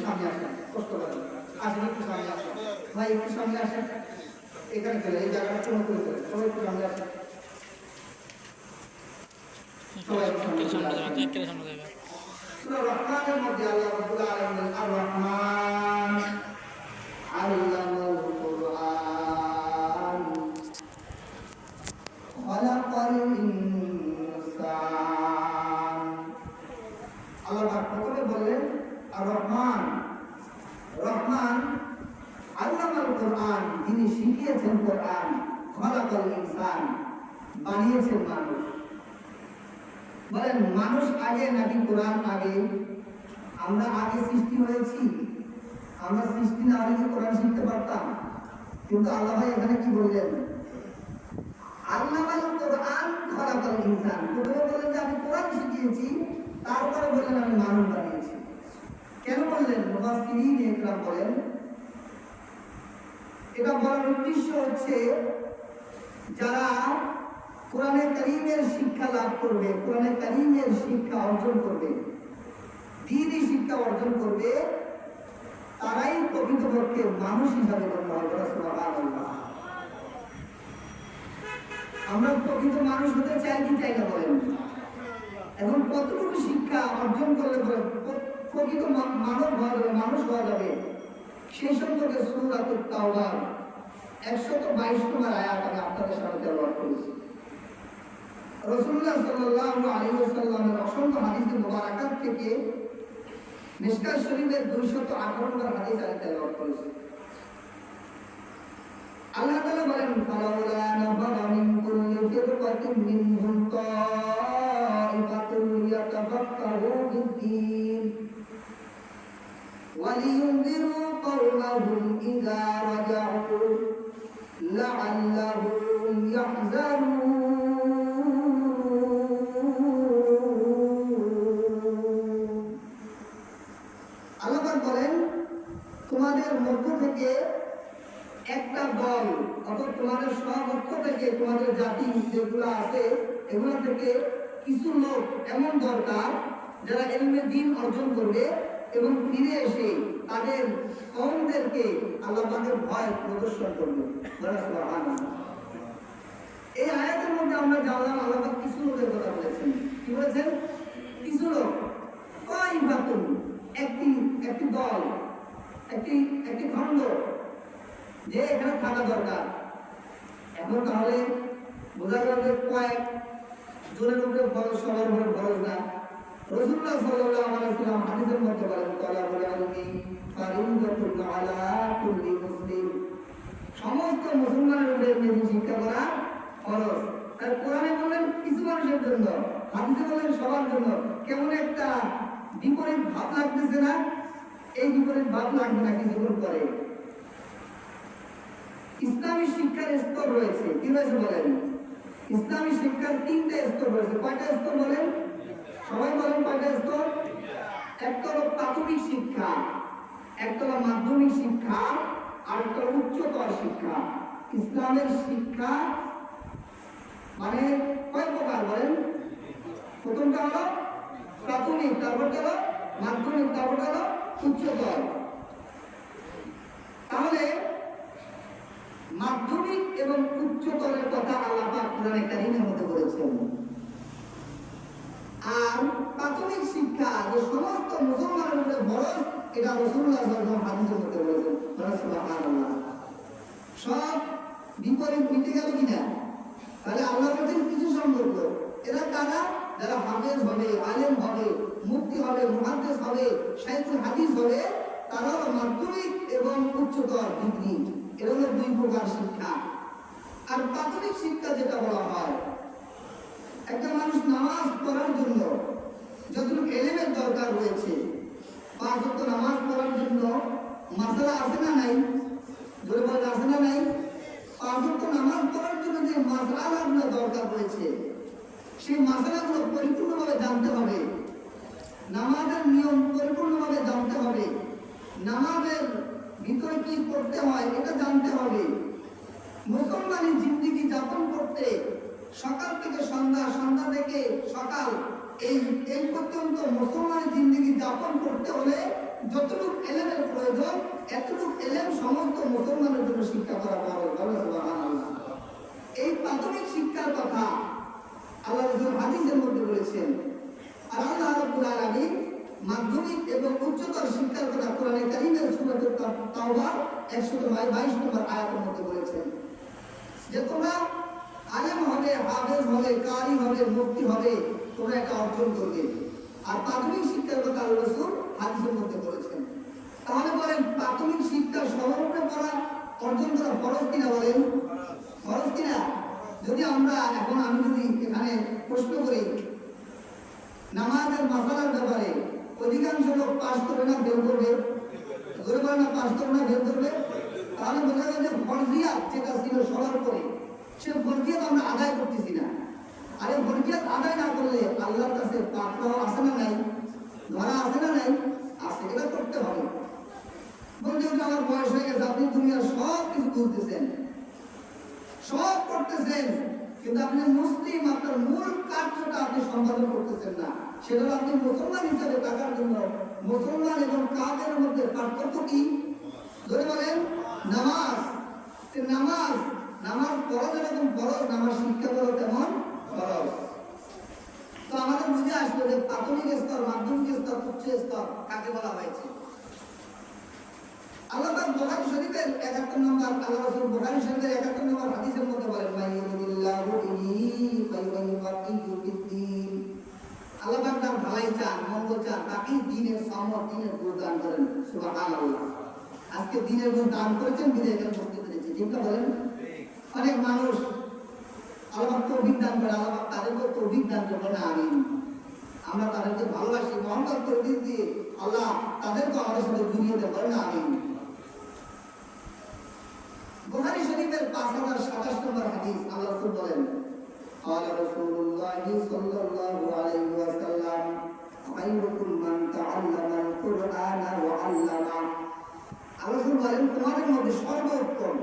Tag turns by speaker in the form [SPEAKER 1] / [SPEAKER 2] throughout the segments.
[SPEAKER 1] সামনে আসেন, কষ্ট করেন, আসেন একটু সামনে আসেন ভাই, একটু সামনে আসেন, এখানে চলে এই জায়গাটা পূর্ণ করে চলে, সবাই একটু সামনে আসেন, সবাই একটু সামনে চলে আসেন। সূরা রহমানের মধ্যে আল্লাহ রাব্বুল আলামিন আর রহমান আল্লামাল কুরআন খালাকাল ইনসান। আল্লাহ পাক প্রথমে বললেন আর রহমান, রহমান আল্লামাল কুরআন, যিনি শিখিয়েছেন কোরআন, খালাকাল ইনসান, বানিয়েছেন মানুষ। বলেন মানুষ আগে নাকি কোরআন আগে? আমরা আগে সৃষ্টি হয়েছি, আমরা সৃষ্টি না হলে কি কোরআন শিখতে পারতাম? কিন্তু আল্লাহ ভাই এখানে কি বললেন? আল্লামাল কোরআন খালাকাল ইনসান, প্রথমে বললেন যে আমি কোরআন শিখিয়েছি, তারপরে বললেন আমি মানুষ বানিয়েছি। কেন বললেন? মুফাসসিরিন ইকরাম বলেন এটা বলার উদ্দেশ্য হচ্ছে যারা কোরআনে কারীমের শিক্ষা লাভ করবে, কোরআনে কারীমের শিক্ষা অর্জন করবে, দ্বীনি শিক্ষা অর্জন করবে, তারাই প্রকৃতপক্ষে মানুষ হিসাবে গণ্য হবে। সুবহানাল্লাহ। আমরা প্রকৃত মানুষ হতে চাই কি চাই না বলেন? এখন কতটুকু শিক্ষা অর্জন করলে পরে প্রকৃত মানব হওয়া যাবে, মানুষ হওয়া যাবে, সেই সম্পর্কে সূরাতুত তাওবার 122 নম্বর আয়াত আমি আপনাদের সামনে তেলাওয়াত করেছি। রাসূলুল্লাহ সাল্লাল্লাহু আলাইহি ওয়াসাল্লামের অসংখ্য হাদিসে মুবারাকাত থেকে মিশকাত শরীফের 218 নম্বর হাদিস আমি তেলাওয়াত করেছি। আল্লাহ তাআলা বলেন ফালাউলা নাফারা মিন কুল্লি ফিরকাতিন মিনহুম তাইফাতুন ইয়াতাফাক্কাহু ফিদ-দীন ওয়া লিয়ুনযিরু কওমাহুম ইযা রাজা'ু লা'আল্লাহুম ইয়াহযারুন। আল্লাহ বলেন তোমাদের মধ্য থেকে একটা দল, অর্থাৎ তোমাদের সপক্ষ থেকে তোমাদের জাতি যেগুলো আছে এগুলো থেকে কিছু লোক এমন দরকার যারা ইলমে দ্বীন অর্জন করবে এবং ফিরে এসে তাদের কওমদেরকে আল্লাহ পাকের ভয় প্রদর্শন করবে। সুবহানাল্লাহ। এই আয়াতের মধ্যে আমরা জানলাম আল্লাহ পাক কিছু লোকের কথা বলেছেন। কি বলেছেন? কিছু লোক, তাইফাতুন, একটি দল, একটি খণ্ড, যে এখানে থাকা দরকার। এখন তাহলে বোঝা গেল যে কয়েক জনের উপরে ফরজ, সবার উপরে ফরজ না। রাসূলুল্লাহ সাল্লাল্লাহু আলাইহি ওয়াসাল্লাম হাদিসের মধ্যে বলেন তালাবুল ইলমি ফারিদাতুন আলা কুল্লি মুসলিম, সমস্ত মুসলমানের উপরে ইলম শিক্ষা করা ফরজ। আর কোরআনে বলেন কিছু মানুষের জন্য, হাদিসে বলেন সবার জন্য। কেমন একটা বিপরীত ভাব লাগতেছে না? এই বিপরীত ভাব লাগবে না কিছুক্ষণ পরে। ইসলামী শিক্ষার স্তর রয়েছে, কি রয়েছে বলেন? ইসলামী শিক্ষার 3টে স্তর রয়েছে। কয়টা স্তর বলেন? সবাই বলেন কয়টা স্তর? একটা হলো প্রাথমিক শিক্ষা, একটা হলো মাধ্যমিক শিক্ষা, আর একটা হলো উচ্চতর শিক্ষা। ইসলামের শিক্ষা মানে কয় প্রকার বলেন? প্রথমটা হলো প্রাথমিক, তারপরটা হলো মাধ্যমিক, তারপরটা হলো উচ্চতর। তাহলে মাধ্যমিক এবং উচ্চতরের কথা আল্লাহ পাক কোরআনে কারীমের মধ্যে বলেছেন। আর প্রাথমিক শিক্ষা যে সমস্ত মুসলমানের উপরে ফরজ, এটা রাসূলুল্লাহ সাল্লাল্লাহু আলাইহি ওয়াসাল্লাম হাদিসের মধ্যে বলেছেন। সুবহানাল্লাহ। সব বিপরীত মিটে গেল কিনা? তাহলে আল্লাহ বলেছেন কিছু সম্পর্ক, এরা কারা? যারা হাফেজ হবে, আলেম হবে, মুফতি হবে, মুহাদ্দিস হবে, শাইখুল হাদিস হবে, তারা মাধ্যমিক এবং উচ্চতর ডিগ্রি। এর হলো 2 প্রকার শিক্ষা। আর প্রাথমিক শিক্ষা যেটা বলা হয়, একটা মানুষ নামাজ পড়ার জন্য যতটুকু ইলমের দরকার রয়েছে, 5 ওয়াক্ত নামাজ পড়ার জন্য মাসআলা আছে না নাই? জোরে বলেন আছে না নাই? 5 ওয়াক্ত নামাজ পড়ার জন্য যে মাসআলাগুলো দরকার রয়েছে, সেই মাসআলাগুলো পরিপূর্ণভাবে জানতে হবে। নামাজের নিয়ম পরিপূর্ণভাবে জানতে হবে। নামাজের ভিতরে কি করতে হয় এটা জানতে হবে। মুসলমানি জিন্দেগি যাপন করতে সকাল থেকে সন্ধ্যা, সন্ধ্যা থেকে সকাল, এই পর্যন্ত মুসলমানি জিন্দেগি যাপন করতে হলে যতটুকু ইলম সমস্ত মুসলমানের জন্য শিক্ষা করা ফরজ। সুবহানাল্লাহ। এই প্রাথমিক শিক্ষার কথা আল্লাহ রাসূল হাদিসের মধ্যে বলেছেন। আর আল্লাহ রাব্বুল আলামিন মাধ্যমিক এবং উচ্চতর শিক্ষার কথা কোরআনে কারীমের সূরা তাওবা 122 নম্বর আয়াতের মধ্যে বলেছেন যে তোমরা আলেম হবে, হাফেজ হবে, কারি হবে, মুফতি হবে, তোমরা এটা অর্জন করবে। আর প্রাথমিক শিক্ষার কথা আল্লাহ রাসূল হাদিসের মধ্যে বলেছেন। তাহলে বলেন প্রাথমিক শিক্ষা সর্বপ্রথম করা অর্জন করা ফরজ কিনা? বলেন ফরজ কিনা? যদি আমরা এখন আমি যদি এখানে প্রশ্ন করি নামাজের মাসালার ব্যাপারে, অধিকাংশ লোক পাস করবে না ফেল করবে? ধরে বলে না পাস করবে না ফেল করবে? তাহলে বোঝা যায় যে ফরজিয়াত যেটা ছিল সবার করে, সে ফরজিয়াত আমরা আদায় করতেছি না। আর এই ফরজিয়াত আদায় না করলে আল্লাহর কাছে পাকড়াও আসে না নাই? ধরা আসে না নাই? আসে। এটা করতে হবে। বলতে আমার বয়স হয়ে গেছে, আপনি দুনিয়ার সব কিছু বুঝতেছেন, সব করতেছেন, কিন্তু আপনি মুসলিম, আপনার মূল কার্যটা আপনি সম্পাদন করতেছেন না। সেটা আপনি মুসলমান হিসাবে থাকার জন্য মুসলমান এবং কাফের মধ্যে পার্থক্য কি? ধরে বলেন নামাজ। নামাজ নামাজ পড়া যেরকম ফরজ, নামাজ শিক্ষা করা তেমন ফরজ। তো আমাদের বুঝে আসলো যে প্রাথমিক স্তর, মাধ্যমিক স্তর, উচ্চ স্তর কাকে বলা হয়েছে। আল্লাহ পাক বুখারী শরীফের 71 নম্বর, আল্লাহ রাসূল বুখারী শরীফের 71 নম্বর হাদিসের মধ্যে বলেন মাইয়ুরিদিল্লাহু বিহি ফায়ুফাক্কিহু ফিদ্দীন। আল্লাহ পাক যার ভালাই চান, মঙ্গল চান, তাকে দ্বীনের সম্মত, দ্বীনের বুঝ দান করেন। সুবহানাল্লাহ। আজকে দ্বীনের বুঝ দান করেছেন বিধায় এখানে বসতে পেরেছি। ঠিক না বলেন? অনেক মানুষ আল্লাহ পাক তৌফিক দান করে, আল্লাহ পাক তাদেরকে তৌফিক দান করবেন। আমিন। আমরা তাদেরকে ভালোবাসি, মহব্বত করে দিয়েছি, আল্লাহ তাদেরকে আমাদের সাথে জুড়িয়ে দেবেন। আমিন। বুখারী শরীফের 5027 নম্বর হাদিস, আল্লাহ রাসূল বলেন ক্বালা রাসূলুল্লাহ সাল্লাল্লাহু আলাইহি ওয়াসাল্লাম খায়রুকুম মান তাআল্লামাল কুরআনা ওয়া আল্লামা। আল্লাহ রাসূল বলেন তোমাদের মধ্যে সর্বোত্তম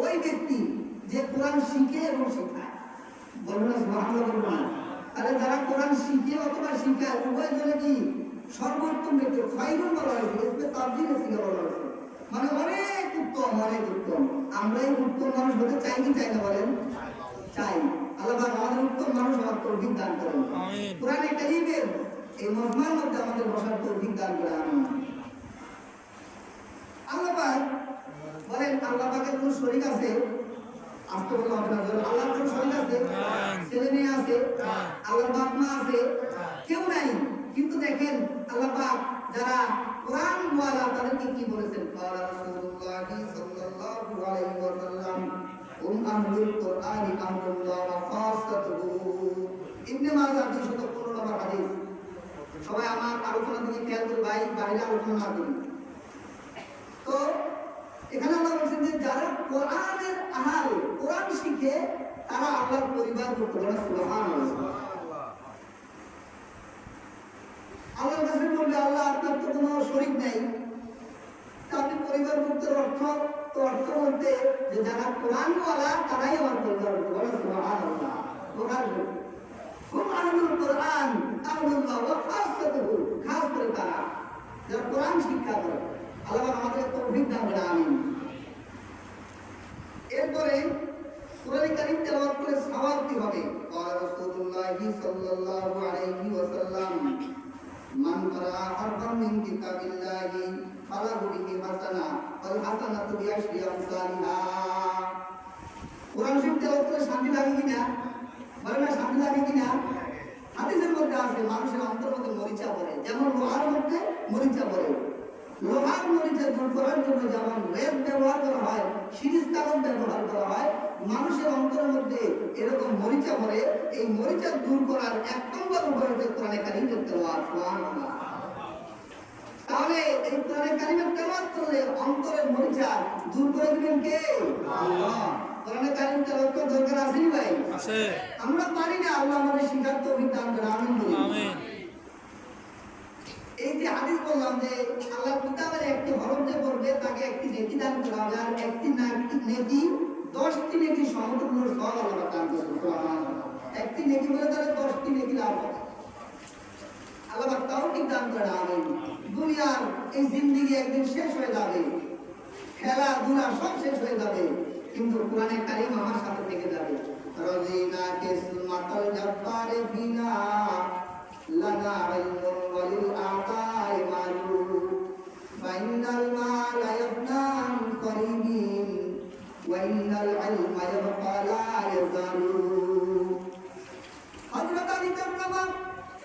[SPEAKER 1] ওই ব্যক্তি যে কোরআন শিখে এবং শেখায়। বলুন না সুবহানাল্লাহ। আরে যারা কোরআন শিখে অথবা শেখায় উভয় জনে কি সর্বোত্তম ব্যক্তি। খায়রুন বলা হয়েছে, ইসমে তাফজিলে সিগা বলা হয়েছে, মানে অনেক উত্তম, অনেক উত্তম। আমরা এই উত্তম মানুষ হতে চাই কি চাই না? বলেন চাই। আল্লাহ পাক আমাদের উত্তম মানুষ হওয়ার তৌফিক দান করেন। কোরআনে কারীমের এই মজমার মধ্যে আমাদের বসার তৌফিক দান করেন। আমিন। আল্লাহ পাক বলেন আল্লাহ পাকের কোন শরীক আছে? আসতে বলা হবে না। আল্লাহর কোন শরীক আছে? ছেলে মেয়ে আছে? আল্লাহর বাপ মা আছে? কেউ নাই। কিন্তু দেখেন আল্লাহ পাক যারা কোরআন ওয়ালা তাদেরকে কি বলেছেন? ক্বালা রাসূলুল্লাহ সাল্লাল্লাহু আলাইহি ওয়াসাল্লাম হুম আহলুল কুরআনি আহলুল্লাহ ওয়া খাসাতুহু। ইবনে মাজাহ 215 নম্বর হাদিস। সবাই আমার আলোচনা দিকে খেয়াল করে ভাই, বাইরে আলোচনা না করি। তো এখানে আমরা বলছেন যে যারা কোরআনের আহাল, কোরআন শিখে, তারা আল্লাহর পরিবার করতে পারে। সুবহানাল্লাহ। আল্লাহর কাছে বললে আল্লাহ আপনার তো কোনো শরীক নেই, আপনি পরিবার মুক্তের অর্থ তো অর্থ বলতে যে যারা কোরআন ওয়ালা তারাই আমার পরিবার করতে পারে। সুবহানাল্লাহ। হুম আহলুল কুরআন আহলুল্লাহ ওয়া খাসাতুহু। খাস করে তারা যারা কোরআন শিক্ষা করে। আল্লাহ আমাদের তৌফিক দান করেন। আমিন। এরপরে কোরআন কারীম তেলাওয়াত করে সওয়াব কি হবে? ক্বালা রাসূলুল্লাহ সাল্লাল্লাহু আলাইহি ওয়াসাল্লাম মান ক্বারা হারফান মিন কিতাবিল্লাহি ফালাহু বিহি হাসানা ওয়াল হাসানাতু বিআশরি আমসালিহা। কোরআন শরীফ তেলাওয়াত করে শান্তি লাগে কিনা? বলেন না শান্তি লাগে কিনা? হাদিসের মধ্যে আছে মানুষের অন্তরের মধ্যে মরিচা পড়ে, যেমন লোহার মধ্যে মরিচা পড়ে। লোহার মরিচা দূর করার জন্য যেমন লেদ ব্যবহার করা হয়, সিরিজ কাগজ ব্যবহার করা হয়, মানুষের অন্তরের মধ্যে এরকম মরিচা পড়ে। এই মরিচা দূর করার 1 নম্বর উপায় হচ্ছে কোরআনে কারীমের তেলাওয়াত। সুবহানাল্লাহ। তাহলে এই কোরআনে কারীমের তেলাওয়াত করলে অন্তরের মরিচা দূর করে দিবেন কে? আল্লাহ। কোরআনে কারীম তেলাওয়াত করার দরকার আছে নি ভাই? আছে। আমরা পারি না, আল্লাহ আমাদের শিখার তৌফিক দান করেন। আমিন বলি। আমিন। এই যে হাদিস বললাম যে আল্লাহর কিতাবের একটি হরফ যে পড়বে তাকে একটি নেকি দান করা হবে, আর একটি নেকি 10টি নেকি সমতুল্য সওয়াব আল্লাহ দান করবেন। সুবহানাল্লাহ। একটি নেকি বলে তাহলে 10টি নেকি লাভ হবে। আল্লাহ তাও ঠিক দান করেন। আমিন। দুনিয়ার এই জিন্দেগি একদিন শেষ হয়ে যাবে, খেলাধুলা সব শেষ হয়ে যাবে, কিন্তু কোরআনে কারিম আমার সাথে থেকে যাবে। রাজিনা কিসমাতাল জাব্বারে ফিনা লানা ইলমুন ওয়ালিল আতাই মালু ফাইনাল মালা ইয়াবনাম করিমিন ওয়া ইন্নাল ইলমা ইয়াবকা লা ইয়াজালু। হযরত আলী কাররামা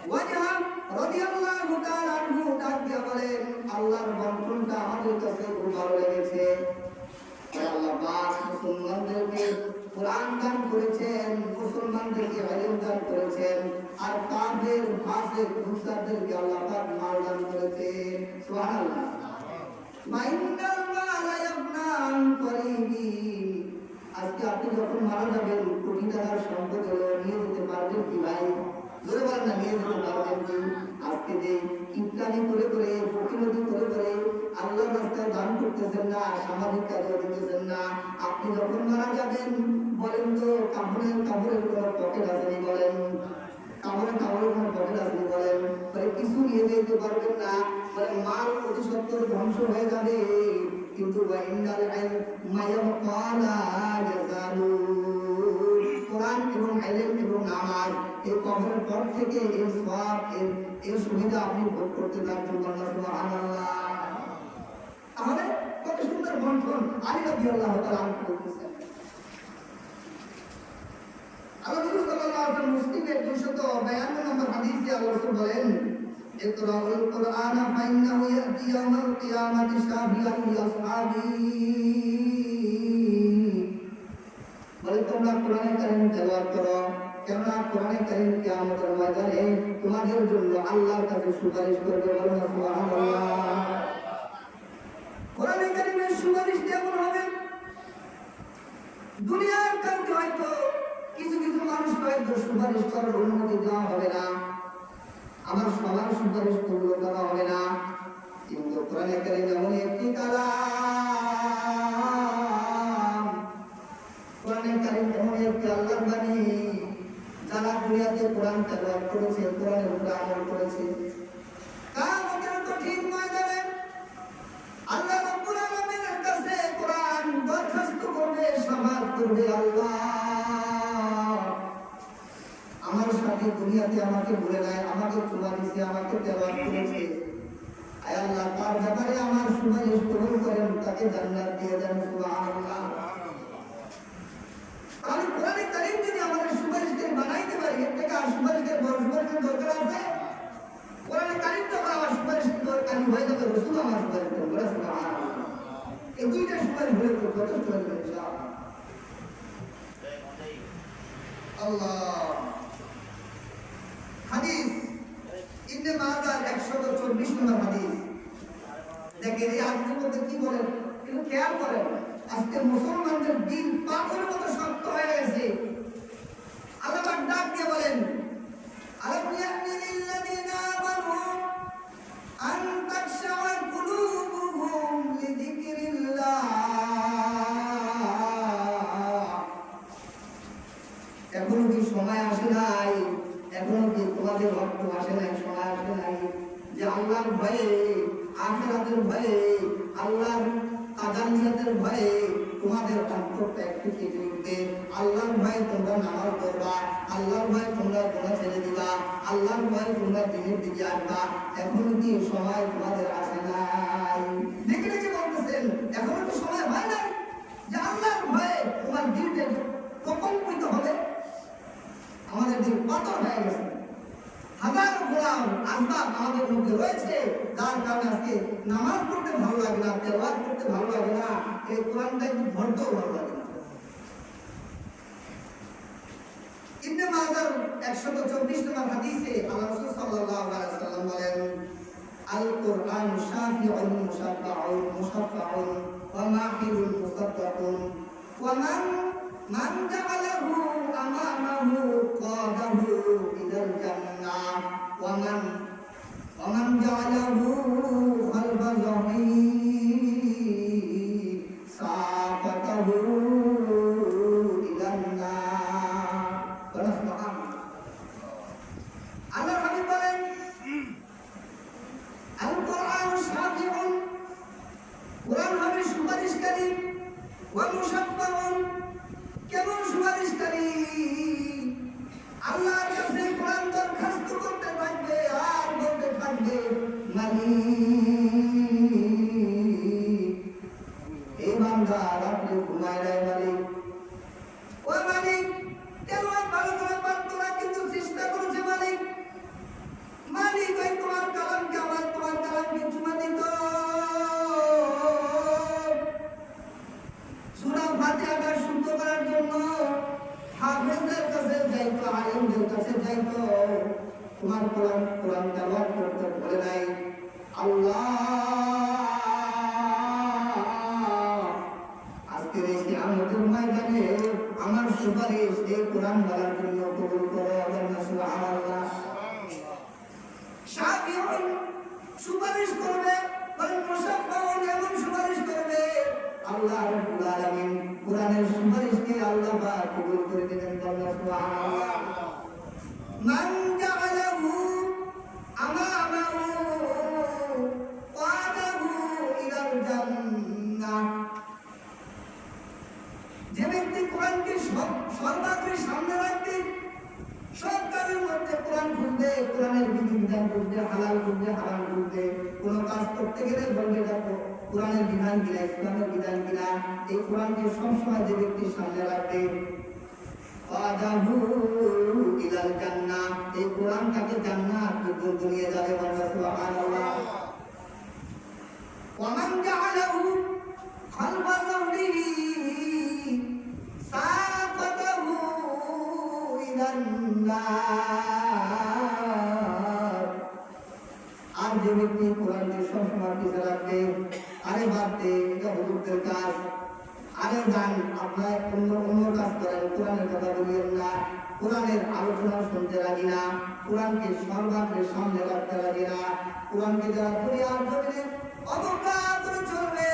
[SPEAKER 1] ওয়াজহা রাদিয়াল্লাহু তাআলা আনহু ডাক দিয়ে বলেন, আল্লাহর বন্ধনটা আমাদের কাছে খুব ভালো লেগেছে। আল্লাহ পাক মুসলমানদেরকে কোরআন দান করেছেন, মুসলমানদেরকে ইলম দান করেছেন, আর কাফের ফাসিক মুশরিকদেরকে আল্লাহ পাক মাল দান করেছেন। সুবহানাল্লাহ। মাইন্নাল মালা ইয়াবনান করিমিন। আজকে আপনি যখন মারা যাবেন, কোটি টাকার সম্পদ হলো নিয়ে যেতে পারবেন কি ভাই? জোরে বলেন না, নিয়ে যেতে পারবেন কি? আজকে যে ইফতারি করে করে, প্রতিনিধি করে করে আল্লাহর রাস্তায় দান করতেছেন না, সামাজিক কাজে দিতেছেন না, আপনি যখন মারা যাবেন বলেন তো কাপড়ের কোনো পকেট আসেনি? বলেন কাপড়ের কোনো পকেট আসেনি? বলেন কিছু নিয়ে যেতে পারবেন না, মানে মাল অতি সত্তর ধ্বংস হয়ে যাবে, কিন্তু কোরআন এবং ইলম এবং নামাজ এই কবরের পর থেকে এর সওয়াব এর সুবিধা আপনি ভোগ করতে পারবেন। সুবহানাল্লাহ। তাহলে কত সুন্দর বন্ধন আলী রাদিয়াল্লাহু তাআলা আনহু বলতেছেন। আল্লাহ রাসূল সাল্লাল্লাহু আলাইহি ওয়াসাল্লাম মুসলিমের 252 নম্বর হাদিসে আল্লাহ রাসূল বলেন, ইকরাউল কুরআনা ফাইন্নাহু ইয়াতি ইয়াউমাল কিয়ামাতি শাফিআন লিআসহাবি। বলে তোমরা কোরআনে কারীম তেলাওয়াত করো, কেননা কোরআনে কারীম কিয়ামতের ময়দানে তোমাদের জন্য আল্লাহর কাছে সুপারিশ করবে। বলুন সুবহানাল্লাহ। কোরআনে কারীমের সুপারিশ কেমন হবে? দুনিয়ার কাউকে হয়তো কিছু কিছু মানুষ হয়তো সুপারিশ করার অনুমতি দেওয়া হবে না, আমার সবার সুপারিশ কবুল করা হবে না, কিন্তু কোরআনে কারীম এমন একটি কালাম, কোরআনে কারীম এমন একটি আল্লাহর বাণী, যারা দুনিয়াতে কোরআন তেলাওয়াত করেছে, কোরআনের উপর আমল করেছে, কিয়ামতের কঠিন ময়দানে আল্লাহ রাব্বুল আলামিনের কাছে কোরআন দরখাস্ত করবে, সামাদ করবে, আল্লাহ আমার সাথে দুনিয়াতে আমাকে ভুলে নাই, আমাকে চুমা দিয়েছে, আমাকে তেলাওয়াত করেছে, আয় আল্লাহ তার ব্যাপারে আমার সুপারিশ কবুল করেন, তাকে জান্নাত দিয়ে দেন। সুবহানাল্লাহ। আমি কোরআনে কারীম যদি আমাদের সুপারিশকারী বানাইতে পারি, এর থেকে আর সুপারিশের বড় সুপারিশের দরকার আছে? কোরআনে কারীম তো আমার সুপারিশকারী হয়ে যাবে, রাসূল আমার সুপারিশ করবে। সুবহানাল্লাহ। এই দুইটা সুপারিশ হলে তো যথেষ্ট হয়ে যাবে ইনশাআল্লাহ। আল্লাহ। হাদিস ইবনে মাজাহ 124 নম্বর হাদিস। দেখেন এই হাদিসের মধ্যে কি বলেন একটু খেয়াল করেন। আজকে মুসলমানদের দিল পাথরের মতো শক্ত হয়ে গেছে। আল্লাহ পাক ডাক দিয়ে বলেন, আলাম ইয়ানি লিল্লাযিনা আমানু আন তাখশা কুলুবুহুম লিযিকরিল্লাহ। এখনো কি সময় আসে নাই? এখনো কি তোমাদের রক্ত আসে নাই? সময় আসে নাই যে আল্লাহর ভয়ে, আখিরাতের ভয়ে, আল্লাহর আদালতের ভয়ে তোমাদের অন্তরটা একটু কেটে উঠবে। আল্লাহর ভয়ে তোমরা নামাজ পড়বা, আল্লাহর ভয়ে তোমরা গুনাহ ছেড়ে দিবা, আল্লাহর ভয়ে তোমরা দিনের দিকে আসবা। এখনো কি সময় তোমাদের আসে নাই? দেখে দেখে বলতেছেন এখনো কি সময় হয় নাই যে আল্লাহর ভয়ে তোমার দিলটা প্রকম্পিত হবে? আমাদের দিল পাথর হয়ে গেছে। হাজারো গোলাম আসবাব আমাদের মধ্যে রয়েছে, যার কারণে আজকে নামাজ পড়তে ভালো লাগে না, তেলাওয়াত করতে ভালো লাগে না, এই কোরআনটা একটু পড়তেও ভালো লাগে না। ইবনে মাজাহ 124 নম্বর হাদিসে আল্লাহ রাসূল সাল্লাল্লাহু আলাইহি ওয়াসাল্লাম বলেন, আল কুরআন শাফিউন মুশাফফাউন মুশাফফাউন ওয়া মাহিলুন মুসাদ্দাকুন ওয়া মান জাআলাহু আমামাহু কাদাহু ইলাল জান্নাহ ওয়া মান জাআলাহু খালফা যহী সাফাতাহু ইলান নার। আল্লাহ হাবিব বলেন, আল কুরআন শাফিউন, কুরআন হবে সুপারিশকারী, সুপারিশকারী আল্লাহর কাছে কোরআন দরখাস্ত করতে থাকবে আর বলতে থাকবে, মালিক এই বান্দা রাত্রে ঘুমায় নাই, মালিক ও মালিক তেলাওয়াত ভালো করে পারতো না কিন্তু চেষ্টা করেছে, মালিক মালিক ওই তোমার কালামকে আমার তোমার কালামকে চুমা দিত, সূরা ফাতিহাটা শুদ্ধ করার জন্য হাফেজদের কাছে যাইতো, আলেমদের কাছে যাইতো, তোমার কোরআন তেলাওয়াত করতে বলে নাই। আল্লাহ আজকের এই কিয়ামতের ময়দানে আমার সুপারিশ এই কোরআন বলার জন্য কবুল করো, আল্লাহ সুবহানাল্লাহ। শাফিউন সুপারিশ করবে, বলেন মুশাফফাউন এমন সুপারিশ করবে, আল্লাহ রাব্বুল আলামিন কোরআনের সুপারিশকে আল্লাহ পাক কবুল করে দিবেন, আল্লাহ সুবহানাল্লাহ। মান জাআলাহু আমামাহু ওয়াদাহু ইলাল জান্নাহ, যে ব্যক্তি কোরআনকে সর্বাগ্রে সামনে রাখবে, সব কাজের মধ্যে কোরআন খুঁজবে, কোরআনের বিধিবিধান খুঁজবে, হালাল খুঁজবে, হারাম খুঁজবে, কোনো কাজ করতে গেলে বলবে এটা কোরআনের বিধান কিনা, ইসলামের বিধান কিনা, এই কোরআনকে সবসময় যে ব্যক্তি সামনে রাখবে, ওয়াদাহু ইলাল জান্নাহ, এই কোরআন তাকে জান্নাত পর্যন্ত নিয়ে যাবে, আল্লাহ সুবহানাল্লাহ। ওয়া মান জাআলাহু খালফা যাহরিহি সাকাতাহু ইলান নার, আর যে ব্যক্তি কোরআনকে সবসময় পিছে রাখবে, আরে বাদ দে এটা হুজুরদের কাজ, আরে যান আপনার অন্য কাজ করেন, কোরআনের কথা বলিয়েন না, কোরআনের আলোচনা শুনতে রাজি না, কোরআনকে সর্বাগ্রে সামনে রাখতে রাজি না, কোরআনকে যারা দুনিয়ার জমিনে অবজ্ঞা করে চলবে,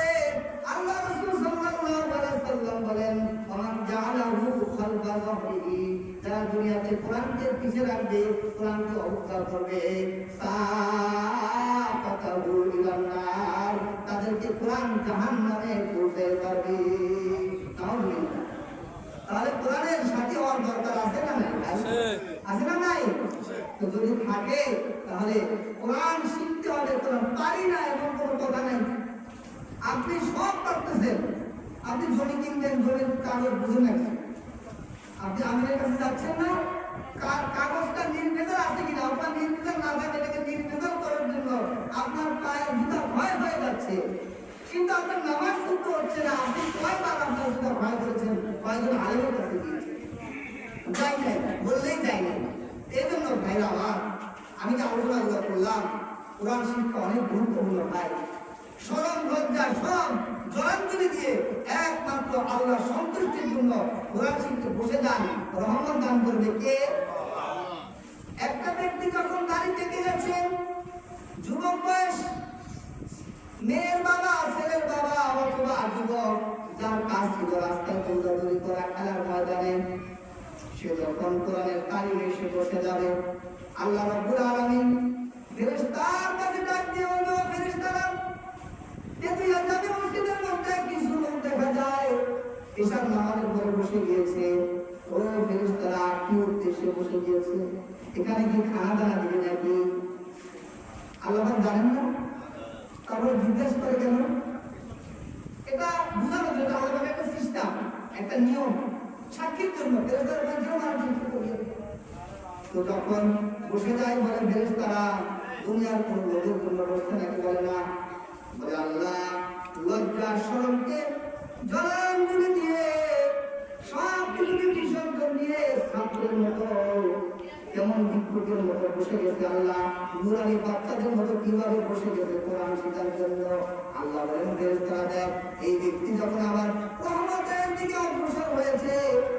[SPEAKER 1] আল্লাহ রাসূল সাল্লাল্লাহু আলাইহি ওয়াসাল্লাম বলেন, মান জাআলাহু খালফা যাহরিহি, যারা দুনিয়াতে কোরআনকে পিছে রাখবে, কোরআনকে অবজ্ঞা করবে, সাকাতাহু ইলান নার, তাদেরকে কোরআন জাহান্নামে পৌঁছে যাবে। তাহলে কোরআনের সাথে হওয়ার দরকার আছে না নাই? আছে না নাই? তো যদি থাকে তাহলে কোরআন শিখতে হবে, কোরআন পারি না এমন কোনো কথা নাই। আপনি সব পারতেছেন, আপনি জমি কিনবেন, জমির কাগজ বুঝেন না, আপনি আমিনের কাছে যাচ্ছেন না, কাগজটা নির্ভেজাল আছে কিনা, আপনার নির্ভেজাল না থাকে, এটাকে নির্ভেজাল করার জন্য আপনার পায়ের জুতা ভয় হয়ে যাচ্ছে, কিন্তু আপনার নামাজ শুদ্ধ হচ্ছে না, আপনি কয়বার আপনার জুতা ভয় করেছেন, কয়জন আলেমের কাছে গিয়েছেন, যাই নাই বললেই যাই নাই। এই জন্য ভাইরা আমার, আমি যে আলোচনাগুলো করলাম, কোরআন শিক্ষা অনেক গুরুত্বপূর্ণ ভাই, শরম লজ্জা সব জলাঞ্জলি দিয়ে একমাত্র আল্লাহ সন্তুষ্টির জন্য কোরআন শিখতে বসে যান, রহমত দান করবে কে? একটা ব্যক্তি যখন গাড়ি থেকে যাচ্ছেন, যুবক বয়স, মেয়ের বাবা, ছেলের বাবা অথবা যুবক, যার কাজ ছিল রাস্তায় দৌড়াদৌড়ি করা, খেলার ময়দানে, সে যখন কোরআনের তালিমে এসে বসে যাবে, আল্লাহ রাব্বুল আলামিন ফেরেশতার কাছে ডাক দিয়ে বলবে, ফেরেশতারা তেতুইয়া যাবে মসজিদের মধ্যে কিছু লোক দেখা যায় ঈশার নামাজের পরে বসে গিয়েছে, ও ফেরেশতারা কি উদ্দেশ্যে বসে গিয়েছে, এখানে কি খানা দানা দিবে নাকি? আল্লাহ জানেন না, তারপরে জিজ্ঞেস করে কেন? এটা বুঝানো যেটা আল্লাহ একটা সিস্টেম, একটা নিয়ম, সাক্ষীর জন্য ফেরেশতারা মাঝেও মানুষ করিয়ে। তো যখন বসে যায় বলে ফেরেশতারা দুনিয়ার কোন লোকের জন্য বসতে নাকি? বলে না, বলে আল্লাহ লজ্জা শরমকে জলাঞ্জলি দিয়ে সব কিছুকে বিসর্জন দিয়ে ছাত্রের মতো কেমন ভিক্ষুকের মতো বসে গেছে, আল্লাহ নুরানি বাচ্চাদের মতো কিভাবে বসে গেছে কোরআন শেখার জন্য। আল্লাহ বলেন ফেরেশতারা দেখ, এই ব্যক্তি যখন আমার রহমতের দিকে অগ্রসর হয়েছে,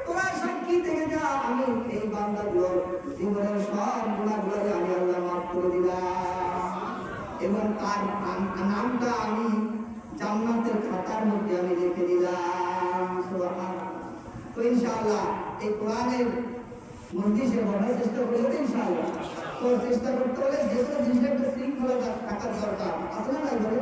[SPEAKER 1] তোরা সাক্ষী থেকে যা, আমি এই বান্দাগুলোর জীবনের সব গুনাহগুলোকে আমি আল্লাহ মাফ করে দিলাম এবং তার নামটা আমি জান্নাতের খাতার মধ্যে আমি রেখে দিলাম। সুবহানাল্লাহ। তো ইনশাআল্লাহ এই কোরআনের মজলিসে বসার চেষ্টা করলে ইনশাআল্লাহ, তো চেষ্টা করতে হলে যে কোনো জিনিসের একটা শৃঙ্খলা থাকার দরকার আছে না নাই বলেন?